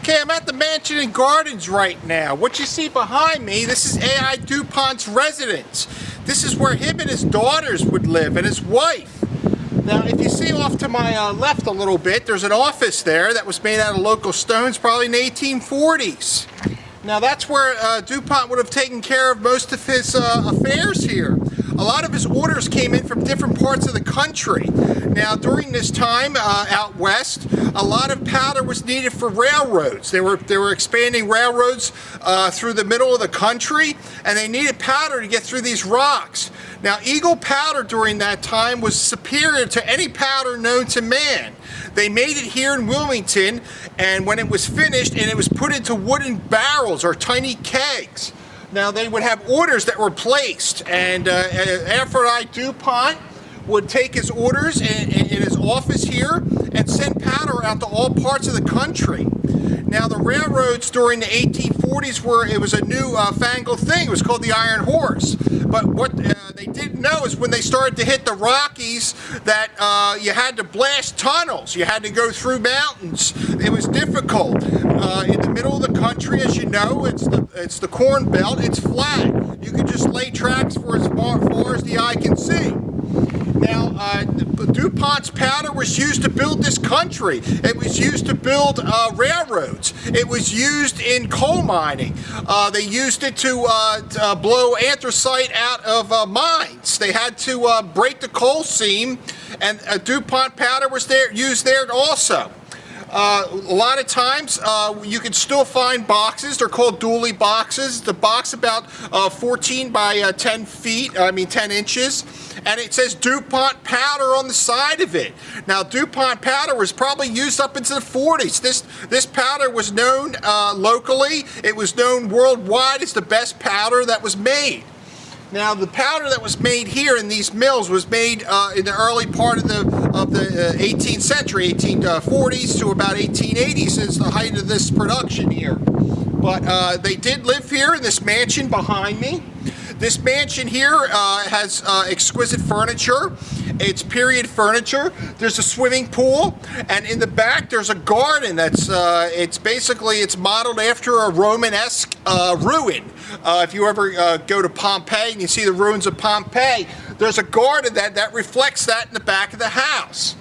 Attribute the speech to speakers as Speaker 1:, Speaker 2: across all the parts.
Speaker 1: Okay, I'm at the Mansion and Gardens right now. What you see behind me, this is A.I. DuPont's residence. This is where him and his daughters would live, and his wife. Now, if you see off to my left a little bit, there's an office there that was made out of local stones, probably in the 1840s. Now, that's where DuPont would have taken care of most of his affairs here. A lot of his orders came in from different parts of the country. Now, during this time out west, a lot of powder was needed for railroads. They were expanding railroads through the middle of the country, and they needed powder to get through these rocks. Now, Eagle powder during that time was superior to any powder known to man. They made it here in Wilmington, and when it was finished, and it was put into wooden barrels or tiny kegs. Now, they would have orders that were placed, and A.I. DuPont would take his orders in his office here and send powder out to all parts of the country. Now, the railroads during the 1840s it was a new fangled thing. It was called the Iron Horse. But what they didn't know is when they started to hit the Rockies that you had to blast tunnels. You had to go through mountains. It was difficult. In the middle of the country, as you know, it's the Corn Belt. It's flat. You can just lay tracks for as far as the eye can see. Now, DuPont's powder was used to build this country. It was used to build railroads. It was used in coal mining. They used it to blow anthracite out of mines. They had to break the coal seam, and DuPont powder was used there also. A lot of times you can still find boxes. They're called dually boxes. The box about 14 by 10 inches, and it says DuPont powder on the side of it. Now, DuPont powder was probably used up into the 40s. This powder was known locally. It was known worldwide as the best powder that was made. Now, the powder that was made here in these mills was made in the early part of the 18th century, 1840s to about 1880s is the height of this production here. But they did live here in this mansion behind me. This mansion here has exquisite furniture. It's period furniture. There's a swimming pool, and in the back there's a garden that's it's modeled after a Romanesque ruin. If you ever go to Pompeii and you see the ruins of Pompeii, there's a garden that reflects that in the back of the house.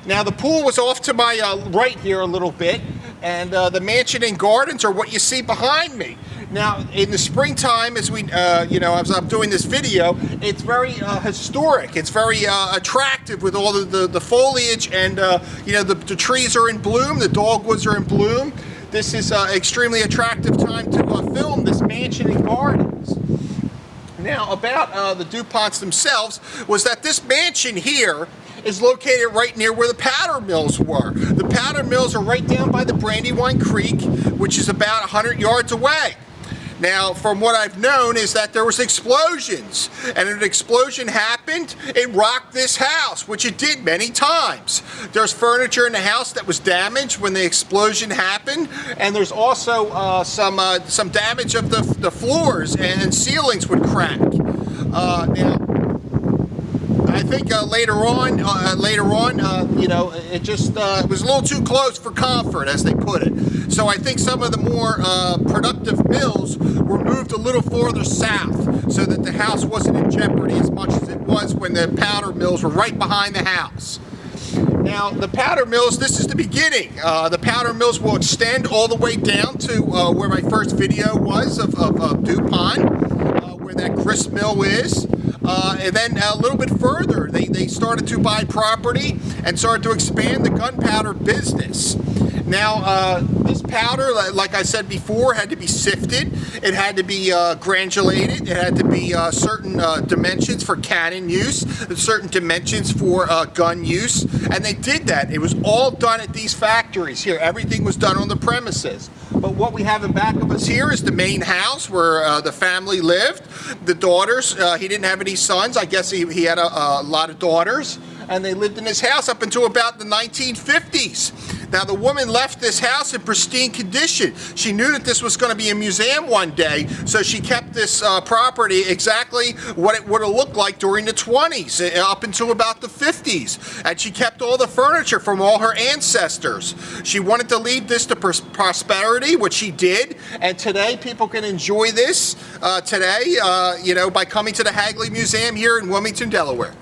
Speaker 1: Now, the pool was off to my right here a little bit, and the mansion and gardens are what you see behind me. Now, in the springtime, as I'm doing this video, it's very historic. It's very attractive with all the foliage, and the trees are in bloom, the dogwoods are in bloom. This is an extremely attractive time to film this mansion and gardens. Now, about the DuPonts themselves was that this mansion here is located right near where the powder mills were. The powder mills are right down by the Brandywine Creek, which is about 100 yards away. Now, from what I've known is that there was explosions, and an explosion happened, it rocked this house, which it did many times. There's furniture in the house that was damaged when the explosion happened, and there's also some damage of the floors, and ceilings would crack. Now, I think later on, it just was a little too close for comfort, as they put it. So I think some of the more productive mills were moved a little further south so that the house wasn't in jeopardy as much as it was when the powder mills were right behind the house. Now, the powder mills, this is the beginning. The powder mills will extend all the way down to where my first video was of DuPont, where that grist mill is. And then a little bit further, they started to buy property and started to expand the gunpowder business. Now, this powder, like I said before, had to be sifted. It had to be granulated. It had to be certain dimensions for cannon use, certain dimensions for gun use, and they did that. It was all done at these factories here. Everything was done on the premises. But what we have in back of us here is the main house where the family lived. The daughters, he didn't have any sons. I guess he had a lot of daughters. and they lived in this house up until about the 1950s. Now, the woman left this house in pristine condition. She knew that this was going to be a museum one day, so she kept this property exactly what it would have looked like during the 20s, up until about the 50s. And she kept all the furniture from all her ancestors. She wanted to leave this to prosperity, which she did, and today people can enjoy this by coming to the Hagley Museum here in Wilmington, Delaware.